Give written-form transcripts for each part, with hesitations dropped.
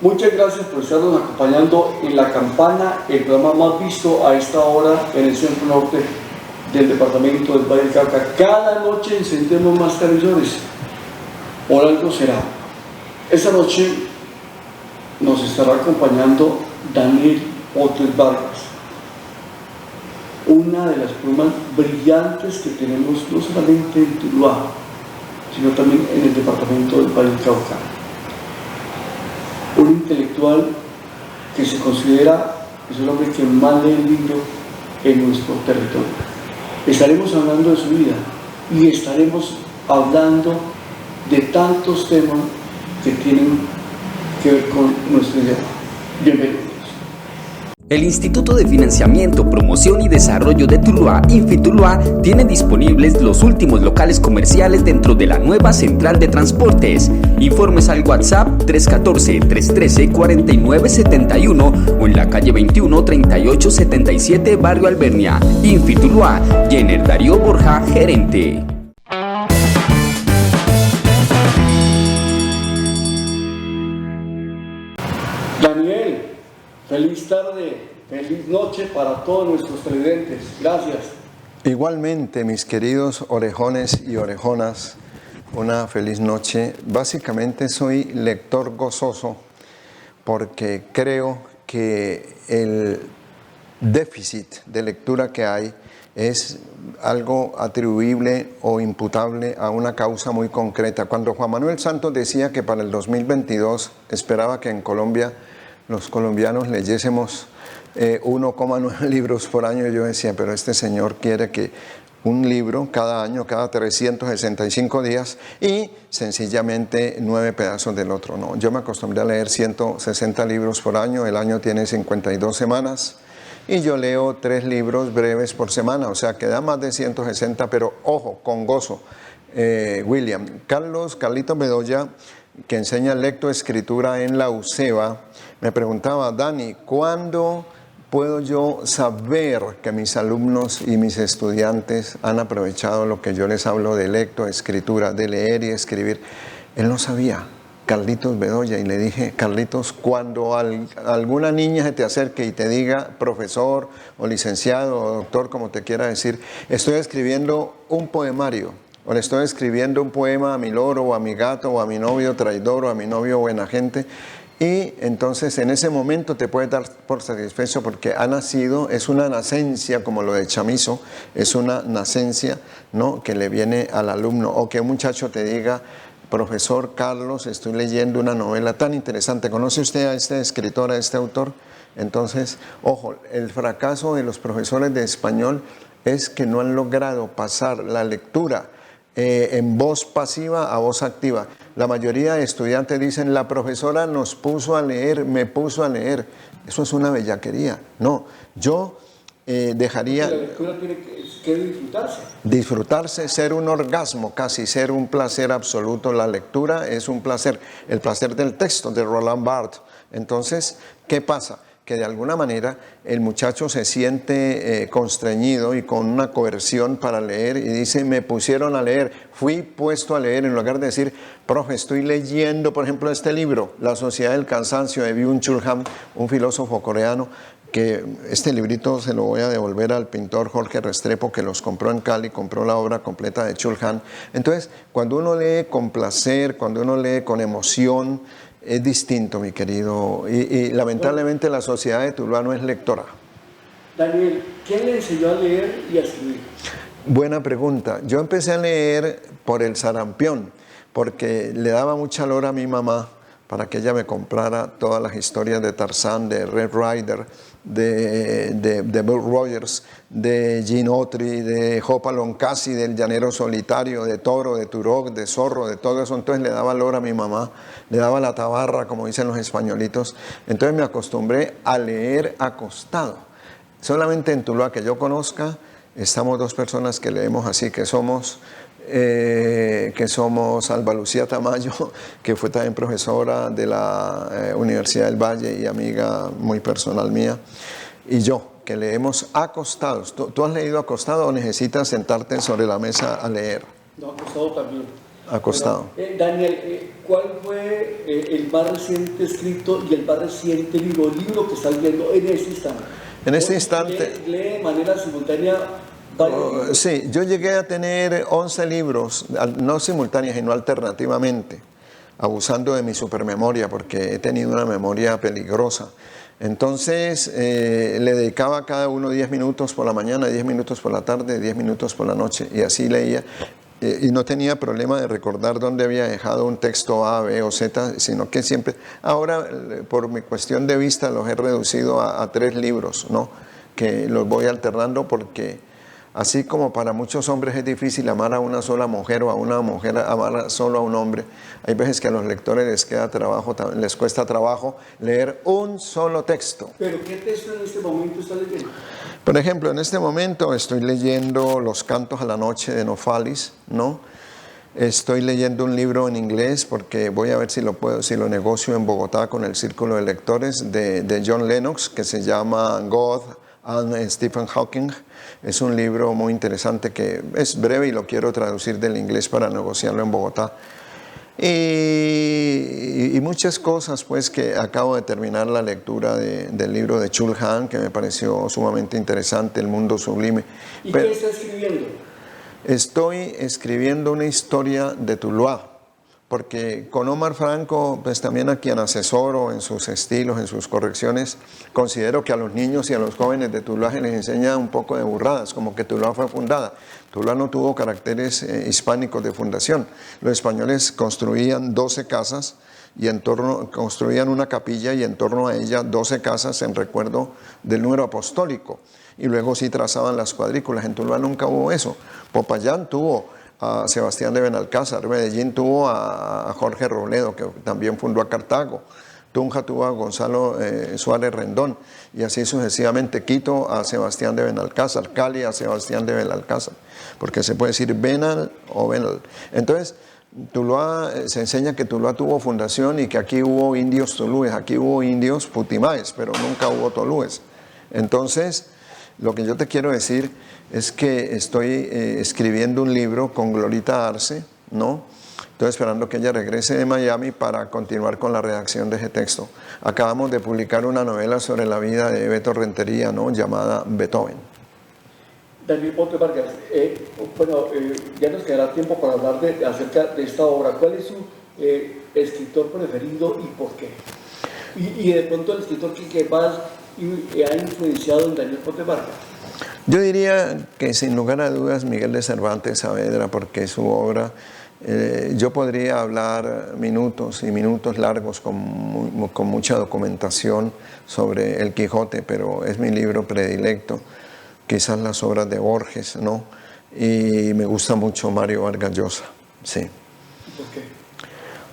Muchas gracias por estarnos acompañando en La Campana, el programa más visto a esta hora en el centro norte del departamento del Valle del Cauca. Cada noche encendemos más televisores, por algo será. Esta noche nos estará acompañando Daniel Otres Vargas, una de las plumas brillantes que tenemos no solamente en Tuluá, sino también en el departamento del Valle del Cauca. Un intelectual que se considera que es el hombre que más lee el libro en nuestro territorio. Estaremos hablando de su vida y estaremos hablando de tantos temas que tienen que ver con nuestro idioma. Bienvenidos. El Instituto de Financiamiento, Promoción y Desarrollo de Tuluá, Infituluá, tiene disponibles los últimos locales comerciales dentro de la nueva central de transportes. Informes al WhatsApp 314-313-4971 o en la calle 21 3877 Barrio Albernia. Infituluá, Jenner Darío Borja, gerente. Daniel, feliz tarde, feliz noche para todos nuestros televidentes. Gracias. Igualmente, mis queridos orejones y orejonas, una feliz noche. Básicamente soy lector gozoso porque creo que el déficit de lectura que hay es algo atribuible o imputable a una causa muy concreta. Cuando Juan Manuel Santos decía que para el 2022 esperaba que en Colombia los colombianos leyésemos 1,9 libros por año, yo decía, pero este señor quiere que un libro cada año, cada 365 días y sencillamente 9 pedazos del otro. No, yo me acostumbré a leer 160 libros por año, el año tiene 52 semanas y yo leo 3 libros breves por semana, o sea que da más de 160, pero ojo, con gozo. William, Carlitos Bedoya, que enseña lectoescritura en la UCEBA, me preguntaba, Dani, ¿cuándo puedo yo saber que mis alumnos y mis estudiantes han aprovechado lo que yo les hablo de lectoescritura, de leer y escribir? Él no sabía, Carlitos Bedoya, y le dije, Carlitos, cuando alguna niña se te acerque y te diga profesor o licenciado o doctor, como te quiera decir, estoy escribiendo un poemario, o le estoy escribiendo un poema a mi loro o a mi gato o a mi novio traidor o a mi novio buena gente, y entonces en ese momento te puedes dar por satisfecho porque ha nacido, es una nacencia como lo de Chamizo, es una nacencia, ¿no?, que le viene al alumno, o que un muchacho te diga, profesor Carlos, estoy leyendo una novela tan interesante, ¿conoce usted a este escritor, a este autor? Entonces, ojo, el fracaso de los profesores de español es que no han logrado pasar la lectura en voz pasiva a voz activa. La mayoría de estudiantes dicen, la profesora nos puso a leer, me puso a leer. Eso es una bellaquería. No, yo dejaría... La lectura tiene que disfrutarse. Disfrutarse, ser un orgasmo, casi ser un placer absoluto. La lectura es un placer, el placer del texto de Roland Barthes. Entonces, ¿qué pasa? Que de alguna manera el muchacho se siente constreñido y con una coerción para leer y dice, me pusieron a leer, fui puesto a leer, en lugar de decir, profe, estoy leyendo, por ejemplo, este libro, La Sociedad del Cansancio, de Byung-Chul Han, un filósofo coreano, que este librito se lo voy a devolver al pintor Jorge Restrepo, que los compró en Cali, compró la obra completa de Chul Han. Entonces, cuando uno lee con placer, cuando uno lee con emoción, es distinto, mi querido, y lamentablemente la sociedad de Tuluá no es lectora. Daniel, ¿quién le enseñó a leer y a escribir? Buena pregunta. Yo empecé a leer por el sarampión, porque le daba mucha lora a mi mamá para que ella me comprara todas las historias de Tarzán, de Red Ryder, de Buck Rogers, de Gene Autry, de Hopalong Casi, del Llanero Solitario, de Toro, de Turok, de Zorro, de todo eso. Entonces le daba lora a mi mamá, le daba la tabarra, como dicen los españolitos. Entonces me acostumbré a leer acostado. Solamente en Tuluá, que yo conozca, estamos 2 personas que leemos así, que somos Alba Lucía Tamayo, que fue también profesora de la Universidad del Valle y amiga muy personal mía, y yo, que leemos acostados. ¿Tú has leído acostado o necesitas sentarte sobre la mesa a leer? No, acostado también. acostado. Bueno, Daniel, ¿cuál fue el más reciente escrito y el más reciente libro que estás viendo en este instante? En este instante... ¿Lee de manera simultánea? Sí, yo llegué a tener 11 libros, no simultáneos, sino alternativamente, abusando de mi supermemoria, porque he tenido una memoria peligrosa. Entonces, le dedicaba a cada uno 10 minutos por la mañana, 10 minutos por la tarde, 10 minutos por la noche, y así leía. Y no tenía problema de recordar dónde había dejado un texto A, B o Z, sino que siempre... Ahora, por mi cuestión de vista, los he reducido a 3 libros, ¿no? Que los voy alternando porque... Así como para muchos hombres es difícil amar a una sola mujer o a una mujer amar solo a un hombre, hay veces que a los lectores les cuesta trabajo leer un solo texto. ¿Pero qué texto en este momento está leyendo? Por ejemplo, en este momento estoy leyendo Los Cantos a la Noche de Nofalis, ¿no? Estoy leyendo un libro en inglés porque voy a ver si lo negocio en Bogotá con el Círculo de Lectores de John Lennox, que se llama God and Stephen Hawking. Es un libro muy interesante que es breve y lo quiero traducir del inglés para negociarlo en Bogotá. Y muchas cosas, pues, que acabo de terminar la lectura del libro de Chul Han, que me pareció sumamente interesante, El Mundo Sublime. ¿Y qué está escribiendo? Estoy escribiendo una historia de Tuluá, porque con Omar Franco, pues también a quien asesoro en sus estilos, en sus correcciones, considero que a los niños y a los jóvenes de Tuluá se les enseña un poco de burradas, como que Tuluá fue fundada. Tuluá no tuvo caracteres hispánicos de fundación. Los españoles construían 12 casas y construían una capilla y en torno a ella 12 casas en recuerdo del número apostólico. Y luego sí trazaban las cuadrículas. En Tuluá nunca hubo eso. Popayán tuvo a Sebastián de Benalcázar, Medellín tuvo a Jorge Robledo, que también fundó a Cartago, Tunja tuvo a Gonzalo Suárez Rendón, y así sucesivamente. Quito a Sebastián de Benalcázar, Cali a Sebastián de Benalcázar, porque se puede decir Benal o Benal. Entonces, Tuluá, se enseña que Tuluá tuvo fundación y que aquí hubo indios tolúes, aquí hubo indios putimáes, pero nunca hubo tolúes. Entonces, lo que yo te quiero decir es que estoy escribiendo un libro con Glorita Arce, ¿no? Estoy esperando que ella regrese de Miami para continuar con la redacción de ese texto. Acabamos de publicar una novela sobre la vida de Beto Rentería, ¿no? Llamada Beethoven. Daniel Pote Vargas, ya nos quedará tiempo para hablar acerca de esta obra. ¿Cuál es su escritor preferido y por qué? Y de pronto el escritor que más ha influenciado en Daniel Pote Vargas. Yo diría que sin lugar a dudas Miguel de Cervantes Saavedra, porque su obra, yo podría hablar minutos y minutos largos con mucha documentación sobre El Quijote, pero es mi libro predilecto, quizás las obras de Borges, ¿no? Y me gusta mucho Mario Vargas Llosa, sí. ¿Por qué?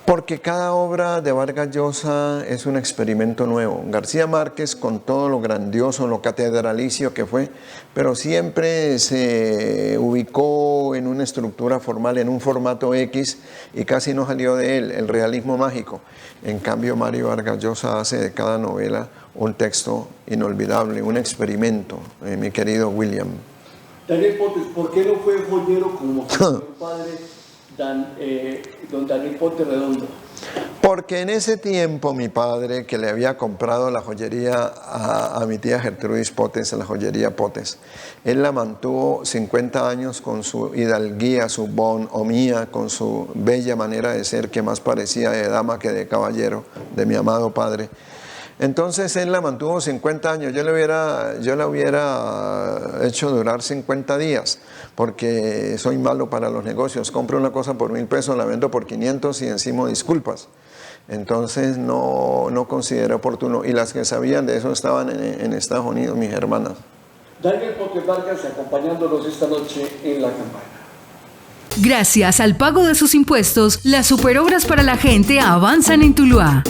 Porque cada obra de Vargas Llosa es un experimento nuevo. García Márquez, con todo lo grandioso, lo catedralicio que fue, pero siempre se ubicó en una estructura formal, en un formato X, y casi no salió de él, el realismo mágico. En cambio, Mario Vargas Llosa hace de cada novela un texto inolvidable, un experimento, mi querido William. Daniel Potes, ¿por qué no fue joyero como su padre? Don Daniel Pote Redondo. Porque en ese tiempo mi padre, que le había comprado la joyería a mi tía Gertrudis Potes, la joyería Potes, él la mantuvo 50 años con su hidalguía, su bonhomía, con su bella manera de ser que más parecía de dama que de caballero, de mi amado padre. Entonces él la mantuvo 50 años, yo la hubiera hecho durar 50 días, porque soy malo para los negocios, compro una cosa por 1,000 pesos, la vendo por 500 y encima disculpas. Entonces no consideré oportuno, y las que sabían de eso estaban en Estados Unidos, mis hermanas. Daniel Pote Vargas acompañándonos esta noche en La Campana. Gracias al pago de sus impuestos, las superobras para la gente avanzan en Tuluá.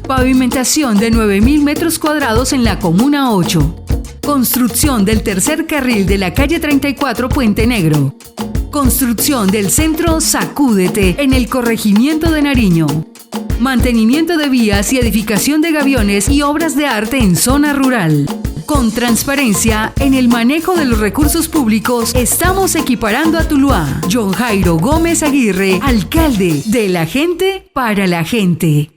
Pavimentación de 9.000 metros cuadrados en la Comuna 8. Construcción del tercer carril de la calle 34 Puente Negro. Construcción del centro Sacúdete en el corregimiento de Nariño. Mantenimiento de vías y edificación de gaviones y obras de arte en zona rural. Con transparencia en el manejo de los recursos públicos, estamos equiparando a Tuluá. John Jairo Gómez Aguirre, alcalde de la gente para la gente.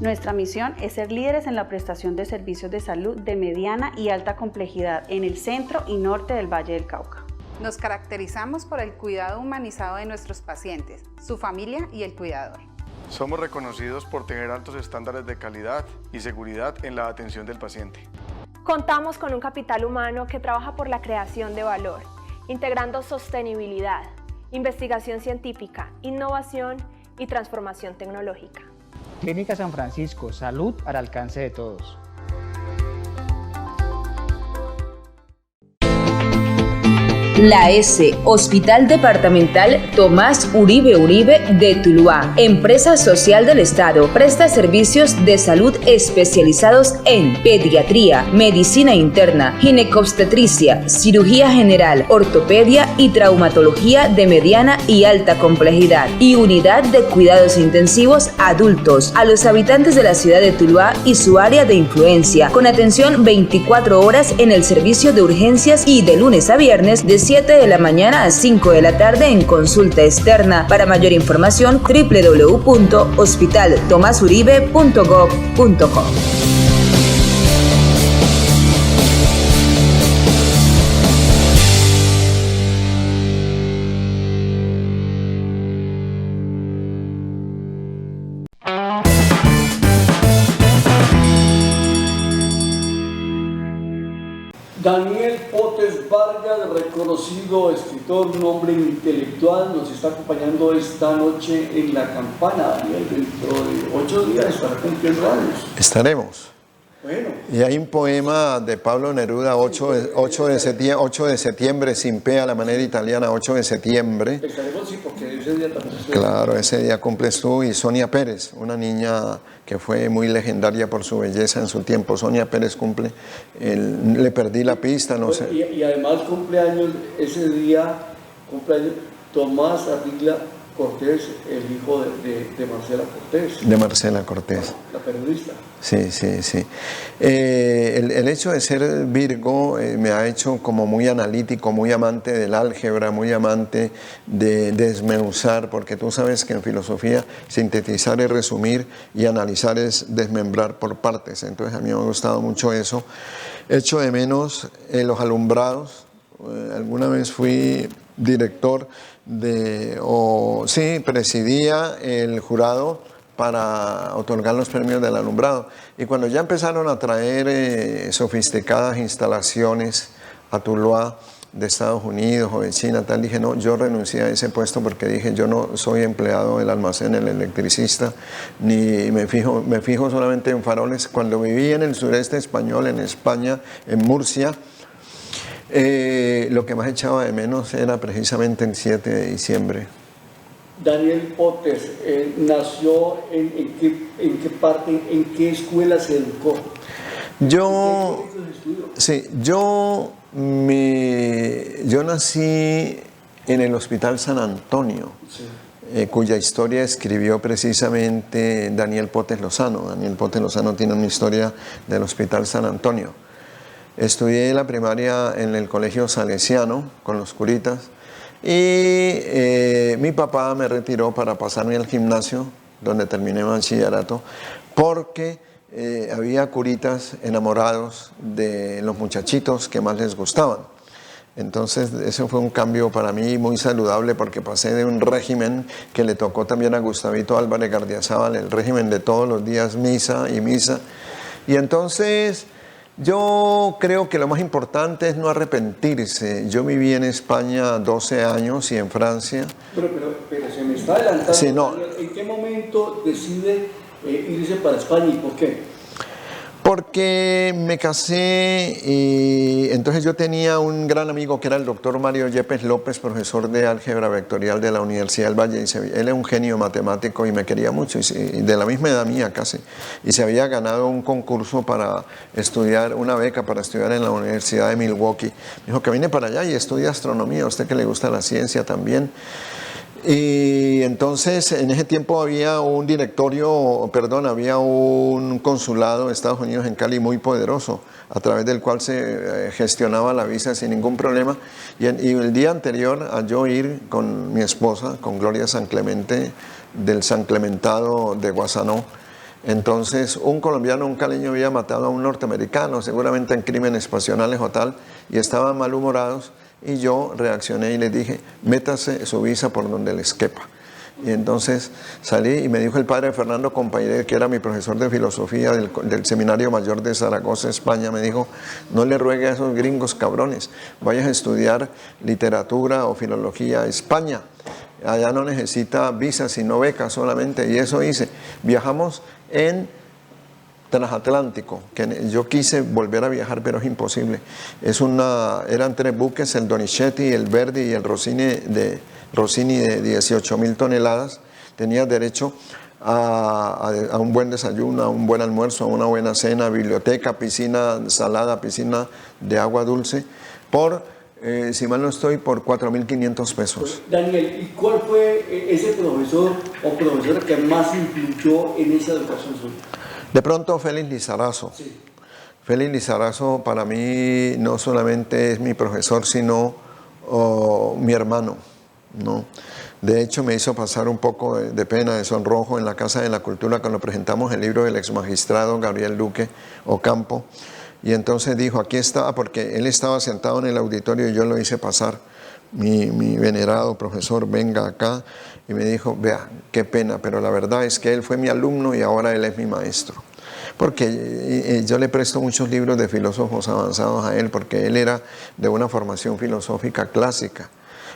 Nuestra misión es ser líderes en la prestación de servicios de salud de mediana y alta complejidad en el centro y norte del Valle del Cauca. Nos caracterizamos por el cuidado humanizado de nuestros pacientes, su familia y el cuidador. Somos reconocidos por tener altos estándares de calidad y seguridad en la atención del paciente. Contamos con un capital humano que trabaja por la creación de valor, integrando sostenibilidad, investigación científica, innovación y transformación tecnológica. Clínica San Francisco, salud al alcance de todos. La S, Hospital Departamental Tomás Uribe Uribe de Tuluá, empresa social del Estado, presta servicios de salud especializados en pediatría, medicina interna, ginecobstetricia, cirugía general, ortopedia y traumatología de mediana y alta complejidad, y unidad de cuidados intensivos adultos a los habitantes de la ciudad de Tuluá y su área de influencia, con atención 24 horas en el servicio de urgencias y de lunes a viernes de 7 de la mañana a 5 de la tarde en consulta externa. Para mayor información, www.hospitaltomasuribe.gov.co. Daniel Potes Vargas, reconocido escritor, un hombre intelectual, nos está acompañando esta noche en La Campana. Daniel, dentro de 8 días estará cumpliendo años. Estaremos. Bueno. Y hay un poema de Pablo Neruda, 8 de septiembre, sin P a la manera italiana, 8 de septiembre. Estaremos, sí, porque ese día también. Claro, ese día cumples tú y Sonia Pérez, una niña que fue muy legendaria por su belleza en su tiempo. Sonia Pérez cumple, le perdí la pista, no sé. Y además cumpleaños, ese día, cumpleaños Tomás Ardila Cortés, el hijo de Marcela Cortés. De Marcela Cortés. La periodista. Sí, sí, sí. El hecho de ser Virgo me ha hecho como muy analítico, muy amante del álgebra, muy amante de desmenuzar, porque tú sabes que en filosofía sintetizar es resumir y analizar es desmembrar por partes. Entonces a mí me ha gustado mucho eso. Echo de menos los alumbrados. Alguna vez fui director presidía el jurado para otorgar los premios del alumbrado. Y cuando ya empezaron a traer sofisticadas instalaciones a Tuluá de Estados Unidos o de China, tal, dije, no, yo renuncié a ese puesto porque dije, yo no soy empleado del almacén, el electricista, ni me fijo solamente en faroles. Cuando viví en el sureste español, en España, en Murcia, lo que más echaba de menos era precisamente el 7 de diciembre. Daniel Potes, ¿nació en qué parte, en qué escuela se educó? Yo nací en el Hospital San Antonio, sí, cuya historia escribió precisamente Daniel Potes Lozano. Daniel Potes Lozano tiene una historia del Hospital San Antonio. Estudié la primaria en el colegio salesiano con los curitas y mi papá me retiró para pasarme al gimnasio donde terminé bachillerato porque había curitas enamorados de los muchachitos que más les gustaban. Entonces eso fue un cambio para mí muy saludable porque pasé de un régimen que le tocó también a Gustavito Álvarez Gardiazabal, el régimen de todos los días misa y misa. Y entonces yo creo que lo más importante es no arrepentirse. Yo viví en España 12 años y en Francia. Pero se me está adelantando. Sí, no. ¿En qué momento decide irse para España y por qué? Porque me casé y entonces yo tenía un gran amigo que era el doctor Mario Yepes López, profesor de álgebra vectorial de la Universidad del Valle. Él es un genio matemático y me quería mucho, y de la misma edad mía casi. Y se había ganado un concurso para estudiar, una beca para estudiar en la Universidad de Milwaukee. Me dijo que vine para allá y estudie astronomía, a usted que le gusta la ciencia también. Y entonces en ese tiempo había un había un consulado de Estados Unidos en Cali muy poderoso, a través del cual se gestionaba la visa sin ningún problema. Y el día anterior a yo ir con mi esposa, con Gloria San Clemente, del San Clementado de Guasanó, entonces un colombiano, un caleño había matado a un norteamericano, seguramente en crímenes pasionales o tal, y estaban malhumorados. Y yo reaccioné y les dije, métase su visa por donde les quepa. Y entonces salí y me dijo el padre Fernando Compaire, que era mi profesor de filosofía del Seminario Mayor de Zaragoza, España, me dijo, no le ruegue a esos gringos cabrones, vayas a estudiar literatura o filología a España. Allá no necesita visa, sino beca solamente. Y eso hice. Viajamos en transatlántico, que yo quise volver a viajar, pero es imposible. Eran 3 buques, el Donizetti, el Verdi y el Rossini de 18.000 toneladas. Tenía derecho a un buen desayuno, a un buen almuerzo, a una buena cena, biblioteca, piscina salada, piscina de agua dulce, por, si mal no estoy, por 4.500 pesos. Daniel, ¿y cuál fue ese profesor o profesora que más influyó en esa educación suya? De pronto, Félix Lizarazo. Sí. Félix Lizarazo para mí no solamente es mi profesor, sino mi hermano, ¿no? De hecho, me hizo pasar un poco de pena, de sonrojo en la Casa de la Cultura cuando presentamos el libro del exmagistrado Gabriel Duque Ocampo. Y entonces dijo, aquí está, porque él estaba sentado en el auditorio y yo lo hice pasar. Mi venerado profesor, venga acá. Y me dijo, vea, qué pena, pero la verdad es que él fue mi alumno y ahora él es mi maestro. Porque yo le presto muchos libros de filósofos avanzados a él, porque él era de una formación filosófica clásica.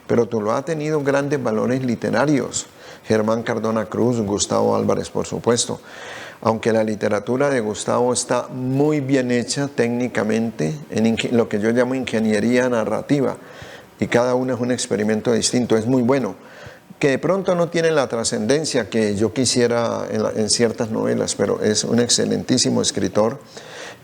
Pero Tuluá ha tenido grandes valores literarios. Germán Cardona Cruz, Gustavo Álvarez, por supuesto. Aunque la literatura de Gustavo está muy bien hecha técnicamente, en lo que yo llamo ingeniería narrativa, y cada uno es un experimento distinto, es muy bueno, que de pronto no tiene la trascendencia que yo quisiera en ciertas novelas, pero es un excelentísimo escritor.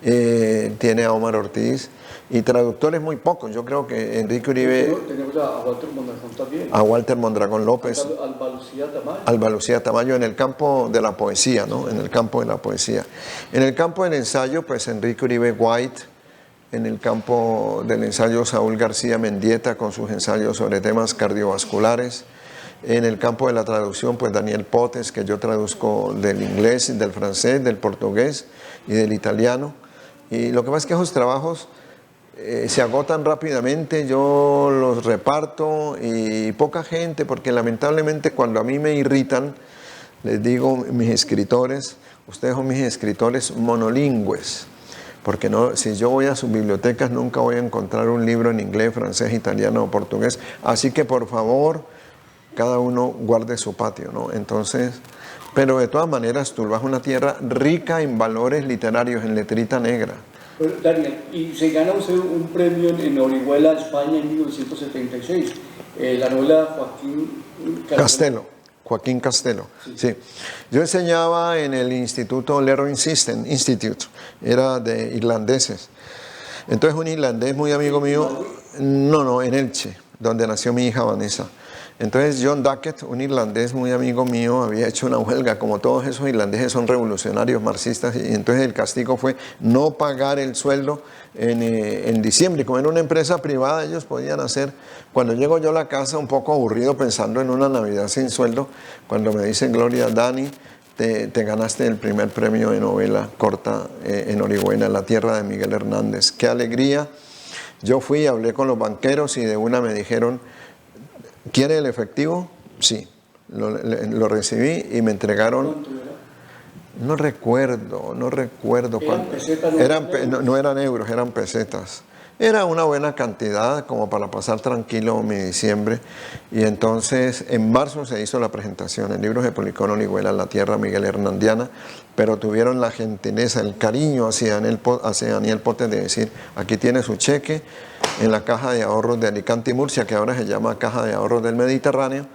Tiene a Omar Ortiz y traductores muy pocos. Yo creo que Enrique Uribe... Tenemos a Walter Mondragón también. A Walter Mondragón López. Alba Lucía Tamayo. Alba Lucía Tamayo, en el campo de la poesía, ¿no? En el campo de la poesía. En el campo del ensayo, pues Enrique Uribe White. En el campo del ensayo, Saúl García Mendieta con sus ensayos sobre temas cardiovasculares. En el campo de la traducción, pues Daniel Potes, que yo traduzco del inglés, del francés, del portugués y del italiano. Y lo que pasa es que esos trabajos se agotan rápidamente, yo los reparto y poca gente, porque lamentablemente cuando a mí me irritan, les digo, mis escritores, ustedes son mis escritores monolingües. Porque no, si yo voy a sus bibliotecas nunca voy a encontrar un libro en inglés, francés, italiano o portugués. Así que por favor, cada uno guarde su patio, ¿no? Entonces, pero de todas maneras, Tuluá es una tierra rica en valores literarios, en letrita negra. Pero, Daniel, y se gana usted un premio en Orihuela, España, en 1976. La novela Joaquín Castelo, sí. Yo enseñaba en el instituto Leroy System Institute, era de irlandeses. Entonces un irlandés muy amigo mío, no, en Elche, donde nació mi hija Vanessa. Entonces John Duckett, un irlandés muy amigo mío, había hecho una huelga, como todos esos irlandeses son revolucionarios marxistas, y entonces el castigo fue no pagar el sueldo en diciembre. Como era una empresa privada, ellos podían hacer. Cuando llego yo a la casa un poco aburrido pensando en una Navidad sin sueldo, cuando me dice Gloria, Dani, te ganaste el primer premio de novela corta en Orihuela, La Tierra de Miguel Hernández. Qué alegría. Yo fui, hablé con los banqueros y de una me dijeron, ¿quiere el efectivo? Sí, lo recibí y me entregaron. ¿Cuánto era? No recuerdo ¿Eran pesetas? no eran euros, eran pesetas. Era una buena cantidad como para pasar tranquilo mi diciembre. Y entonces en marzo se hizo la presentación. El libro se publicó en Orihuela, La Tierra Miguel Hernandiana, pero tuvieron la gentileza, el cariño hacia Daniel Potes de decir, aquí tiene su cheque en la Caja de Ahorros de Alicante y Murcia, que ahora se llama Caja de Ahorros del Mediterráneo.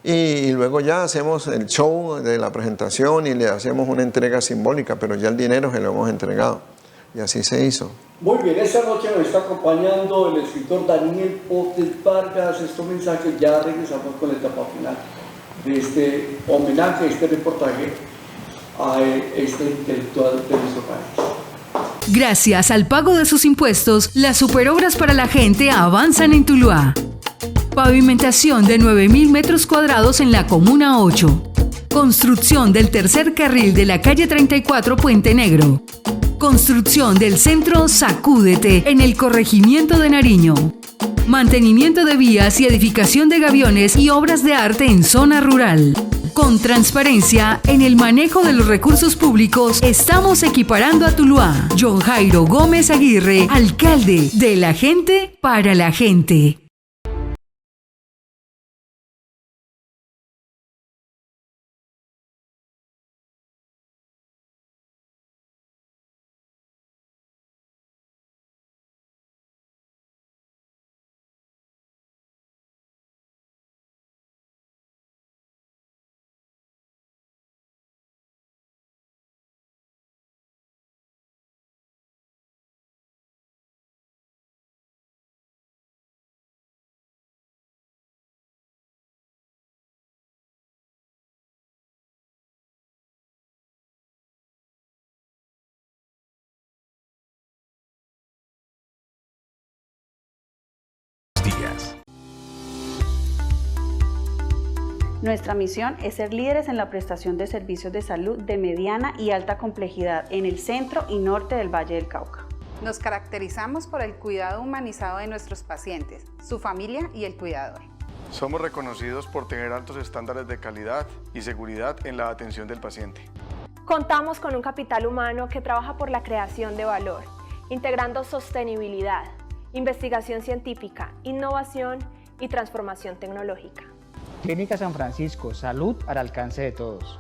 Y luego ya hacemos el show de la presentación y le hacemos una entrega simbólica, pero ya el dinero se lo hemos entregado. Y así se hizo. Muy bien, esta noche nos está acompañando el escritor Daniel Potes Vargas. Estos mensajes, ya regresamos con la etapa final de este homenaje, este reportaje a este intelectual de nuestro país. Gracias al pago de sus impuestos, las superobras para la gente avanzan en Tuluá. Pavimentación de 9.000 metros cuadrados en la Comuna 8. Construcción del tercer carril de la calle 34 Puente Negro. Construcción del centro Sacúdete en el corregimiento de Nariño. Mantenimiento de vías y edificación de gaviones y obras de arte en zona rural. Con transparencia en el manejo de los recursos públicos, estamos equiparando a Tuluá. John Jairo Gómez Aguirre, alcalde de la gente para la gente. Nuestra misión es ser líderes en la prestación de servicios de salud de mediana y alta complejidad en el centro y norte del Valle del Cauca. Nos caracterizamos por el cuidado humanizado de nuestros pacientes, su familia y el cuidador. Somos reconocidos por tener altos estándares de calidad y seguridad en la atención del paciente. Contamos con un capital humano que trabaja por la creación de valor, integrando sostenibilidad, investigación científica, innovación y transformación tecnológica. Clínica San Francisco, salud al alcance de todos.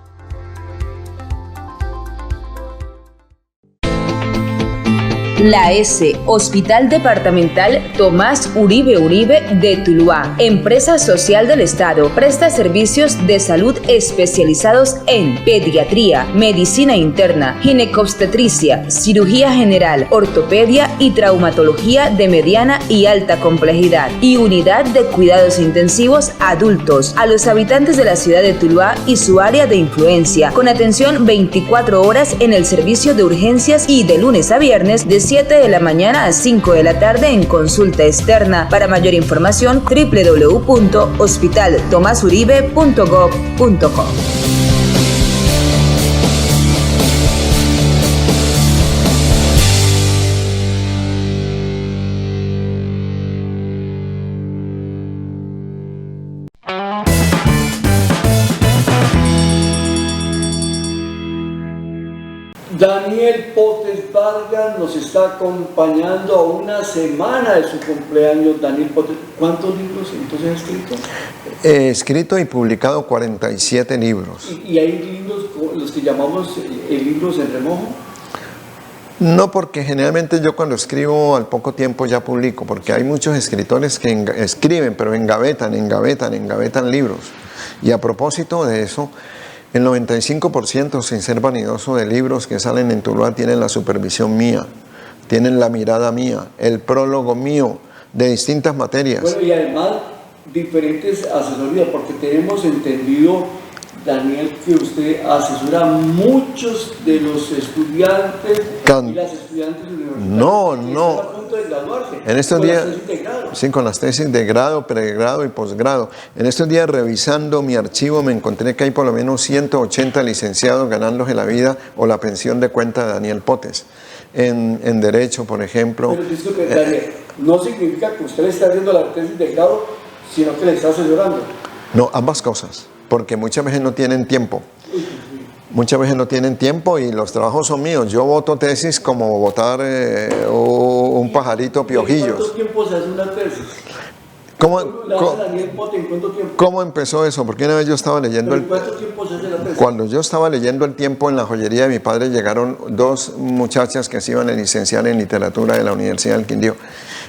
La S, Hospital Departamental Tomás Uribe Uribe de Tuluá, empresa social del Estado, presta servicios de salud especializados en pediatría, medicina interna, ginecobstetricia, cirugía general, ortopedia y traumatología de mediana y alta complejidad, y unidad de cuidados intensivos adultos a los habitantes de la ciudad de Tuluá y su área de influencia, con atención 24 horas en el servicio de urgencias y de lunes a viernes de 7 de la mañana a 5 de la tarde en consulta externa. Para mayor información, www.hospitaltomasuribe.gov.co. Daniel Potes Vargas nos está acompañando a una semana de su cumpleaños. Daniel Potes, ¿cuántos libros entonces ha escrito? He escrito y publicado 47 libros. ¿Y hay libros, los que llamamos libros en remojo? No, porque generalmente yo cuando escribo al poco tiempo ya publico, porque hay muchos escritores que escriben, pero engavetan libros. Y a propósito de eso, el 95%, sin ser vanidoso, de libros que salen en Tuluá tienen la supervisión mía, tienen la mirada mía, el prólogo mío, de distintas materias. Bueno, y además diferentes asesorías, porque tenemos entendido, Daniel, que usted asesora a muchos de los estudiantes y las estudiantes universitarias que están a punto de graduarse. En estos días, sí, con las tesis de grado, pregrado y posgrado. En estos días, revisando mi archivo, me encontré que hay por lo menos 180 licenciados ganándose la vida o la pensión de cuenta de Daniel Potes. En Derecho, por ejemplo. Pero disculpe, Daniel, no significa que usted le está haciendo la tesis de grado, sino que le está asesorando. No, ambas cosas, porque muchas veces no tienen tiempo. Muchas veces no tienen tiempo y los trabajos son míos. Yo voto tesis como votar un pajarito piojillos. ¿Cuánto tiempo se hace una tesis? ¿Cómo empezó eso? Porque una vez yo estaba leyendo ¿Cuánto tiempo se hace la tesis? Cuando yo estaba leyendo El Tiempo en la joyería de mi padre, llegaron dos muchachas que se iban a licenciar en literatura de la Universidad del Quindío.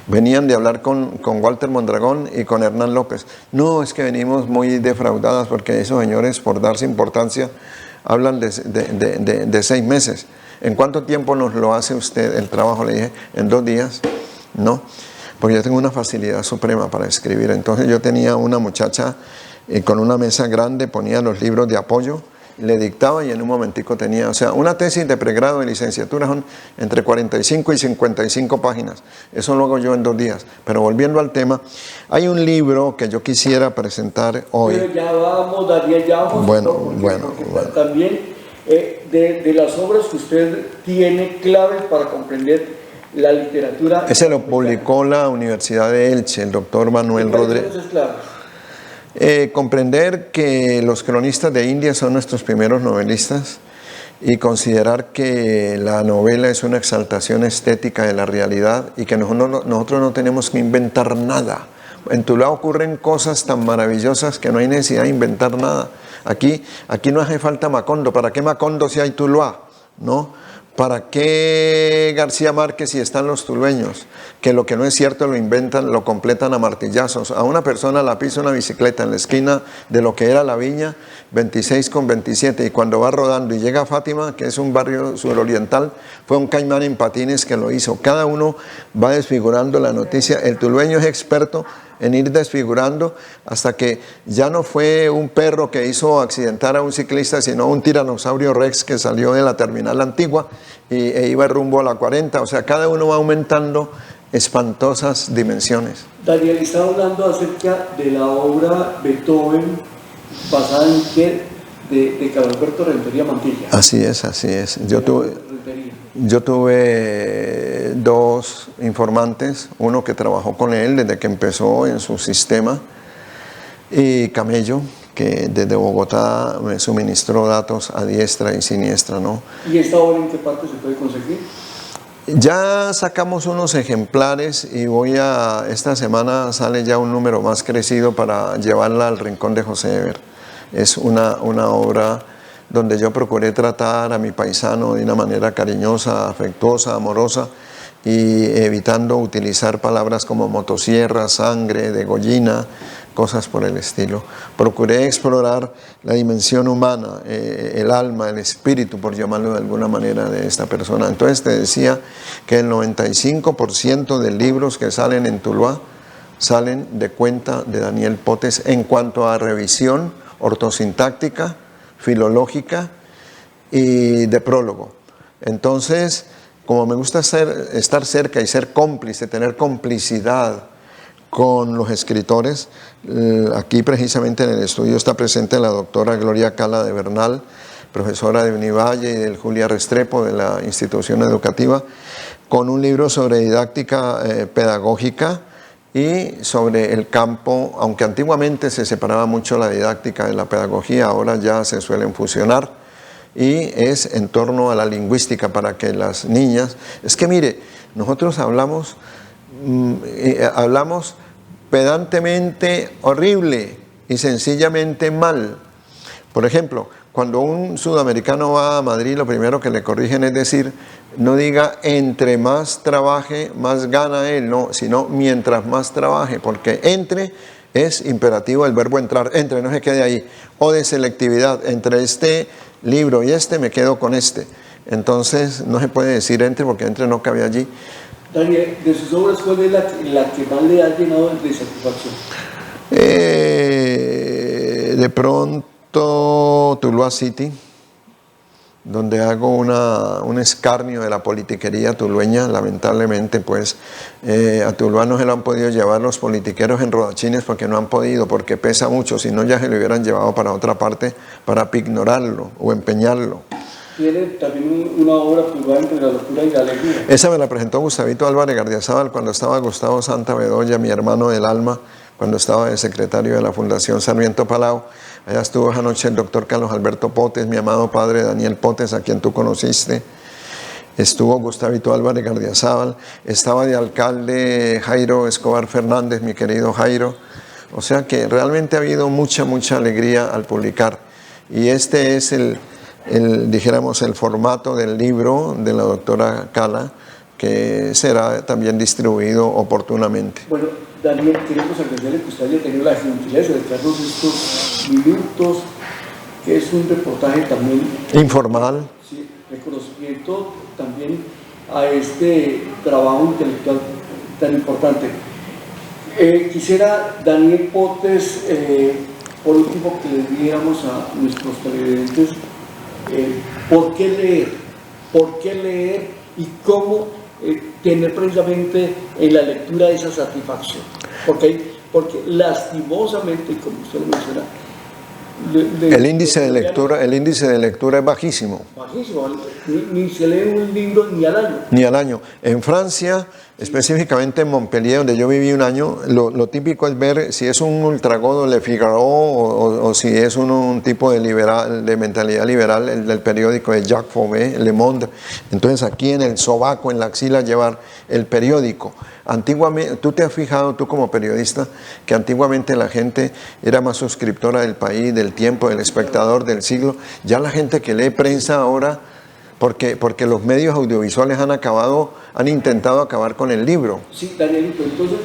Venían de hablar con Walter Mondragón y con Hernán López. No, es que venimos muy defraudadas porque esos señores, por darse importancia, hablan de 6 meses. ¿En cuánto tiempo nos lo hace usted el trabajo? Le dije, en 2 días. No, porque yo tengo una facilidad suprema para escribir. Entonces yo tenía una muchacha con una mesa grande, ponía los libros de apoyo, le dictaba y en un momentico tenía, o sea, una tesis de pregrado de licenciatura son entre 45 y 55 páginas. Eso lo hago yo en 2 días. Pero volviendo al tema, hay un libro que yo quisiera presentar hoy. Pero ya vamos, Daniel, ya vamos. Bueno. También de las obras que usted tiene claves para comprender la literatura. Ese lo publicó la Universidad de Elche, el doctor Manuel Rodríguez. Comprender que los cronistas de India son nuestros primeros novelistas y considerar que la novela es una exaltación estética de la realidad y que nosotros no tenemos que inventar nada. En Tuluá ocurren cosas tan maravillosas que no hay necesidad de inventar nada. Aquí no hace falta Macondo. ¿Para qué Macondo si hay Tuluá? ¿No? ¿Para qué García Márquez si están los tulueños? Que lo que no es cierto lo inventan, lo completan a martillazos. A una persona la pisa una bicicleta en la esquina de lo que era la Viña, 26 con 27, y cuando va rodando y llega a Fátima, que es un barrio suroriental, fue un caimán en patines que lo hizo. Cada uno va desfigurando la noticia. El tulueño es experto en ir desfigurando hasta que ya no fue un perro que hizo accidentar a un ciclista, sino un tiranosaurio rex que salió de la terminal antigua e iba rumbo a la 40. O sea, cada uno va aumentando espantosas dimensiones. Daniel, estaba hablando acerca de la obra Beethoven basada en qué, de Carlos Alberto Rentería Mantilla. Así es. Yo tuve 2 informantes, uno que trabajó con él desde que empezó en su sistema, y Camello, que desde Bogotá me suministró datos a diestra y siniestra, ¿no? ¿Y esta obra en qué parte se puede conseguir? Ya sacamos unos ejemplares y esta semana sale ya un número más crecido para llevarla al Rincón de José Eber. Es una obra donde yo procuré tratar a mi paisano de una manera cariñosa, afectuosa, amorosa, y evitando utilizar palabras como motosierra, sangre, degollina, cosas por el estilo. Procuré explorar la dimensión humana, el alma, el espíritu, por llamarlo de alguna manera, de esta persona. Entonces te decía que el 95% de libros que salen en Tuluá salen de cuenta de Daniel Potes en cuanto a revisión ortosintáctica, filológica y de prólogo. Entonces, como me gusta estar cerca y ser cómplice, tener complicidad con los escritores, aquí precisamente en el estudio está presente la doctora Gloria Cala de Bernal, profesora de Univalle y del Julia Restrepo de la institución educativa, con un libro sobre didáctica pedagógica y sobre el campo, aunque antiguamente se separaba mucho la didáctica de la pedagogía, ahora ya se suelen fusionar, y es en torno a la lingüística para que las niñas... Es que mire, nosotros hablamos pedantemente horrible y sencillamente mal. Por ejemplo, cuando un sudamericano va a Madrid, lo primero que le corrigen es decir, no diga entre más trabaje, más gana él, no, sino mientras más trabaje, porque entre es imperativo el verbo entrar, entre, no se quede ahí, o de selectividad, entre este libro y este me quedo con este. Entonces no se puede decir entre porque entre no cabe allí. Daniel, de sus obras, ¿cuál es la que más le ha llenado de satisfacción? De pronto Tuluá City, donde hago un escarnio de la politiquería tulueña. Lamentablemente, pues, a Tuluá no se lo han podido llevar los politiqueros en rodachines porque no han podido, porque pesa mucho, si no ya se lo hubieran llevado para otra parte para ignorarlo o empeñarlo. tiene también una obra privada entre la locura y la alegría. Esa me la presentó Gustavito Álvarez Gardiazabal cuando estaba Gustavo Santa Bedoya, mi hermano del alma, cuando estaba de secretario de la Fundación Sarmiento Palau. Allá estuvo esa noche el doctor Carlos Alberto Potes, mi amado padre Daniel Potes, a quien tú conociste. Estuvo Gustavito Álvarez Gardiazabal, estaba de alcalde Jairo Escobar Fernández, mi querido Jairo. O sea que realmente ha habido mucha alegría al publicar. Y este es dijéramos, el formato del libro de la doctora Cala, que será también distribuido oportunamente. Bueno, Daniel, queremos agradecerle que usted haya tenido la gentileza de darnos estos minutos, que es un reportaje también informal. Sí, reconocimiento también a este trabajo intelectual tan importante. Quisiera, Daniel Potes, por último, que le diéramos a nuestros televidentes por qué leer y cómo tener precisamente en la lectura esa satisfacción. Porque lastimosamente, como usted lo menciona, el índice de lectura es bajísimo. Bajísimo, ni se lee un libro ni al año. Ni al año. En Francia, específicamente en Montpellier, donde yo viví un año, lo típico es ver si es un ultragodo Le Figaro o si es un tipo de mentalidad liberal, el del periódico de Jacques Fauvet, Le Monde. Entonces aquí en el sobaco, en la axila, llevar el periódico. Antiguamente, tú te has fijado, tú como periodista, que antiguamente la gente era más suscriptora del País, del Tiempo, del Espectador, del Siglo. Ya la gente que lee prensa ahora, porque los medios audiovisuales han intentado acabar con el libro. Sí, Danielito, entonces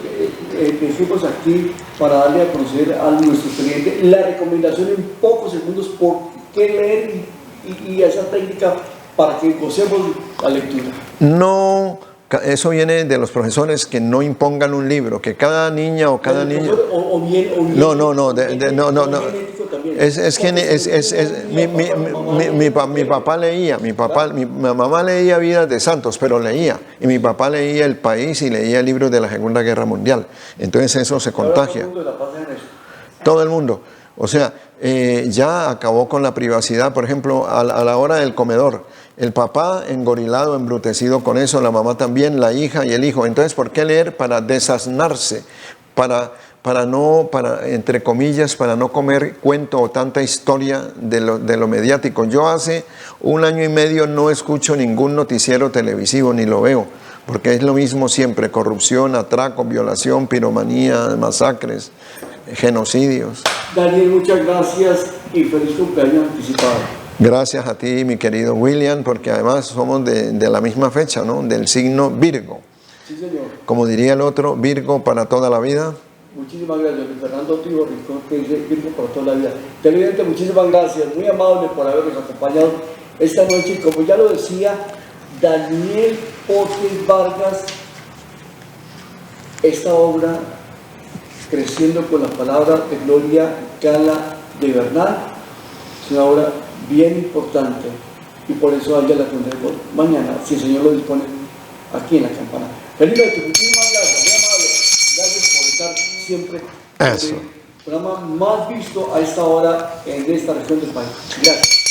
decimos aquí para darle a conocer a nuestros clientes la recomendación en pocos segundos por qué leer y esa técnica para que gocemos la lectura. No, eso viene de los profesores, que no impongan un libro, que cada niña o cada niño... Mi papá leía, mi mamá leía Vidas de Santos, pero leía, y mi papá leía El País y leía libros de la Segunda Guerra Mundial. Entonces eso se contagia. Todo el mundo. O sea, ya acabó con la privacidad, por ejemplo, a la hora del comedor. El papá engorilado, embrutecido con eso, la mamá también, la hija y el hijo. Entonces, ¿por qué leer? Para desasnarse, entre comillas, para no comer cuento o tanta historia de lo mediático. Yo hace 1 año y medio no escucho ningún noticiero televisivo, ni lo veo, porque es lo mismo siempre: corrupción, atraco, violación, piromanía, masacres, genocidios. Daniel, muchas gracias y feliz cumpleaños anticipado. Gracias a ti, mi querido William, porque además somos de la misma fecha, ¿no? Del signo Virgo. Sí, señor. Como diría el otro, Virgo para toda la vida. Muchísimas gracias, Fernando Trigo Rincón, que dice Virgo para toda la vida. Televidente, muchísimas gracias, muy amable por habernos acompañado esta noche. Y como ya lo decía Daniel Potes Vargas, esta obra, Creciendo con la Palabra, de Gloria Cala de Bernal, es una obra bien importante y por eso allá la tendremos mañana, si el Señor lo dispone, aquí en la campana. Feliz noche, muchísimas gracias, muy amable. Gracias por estar siempre en el programa más visto a esta hora en esta región del país. Gracias.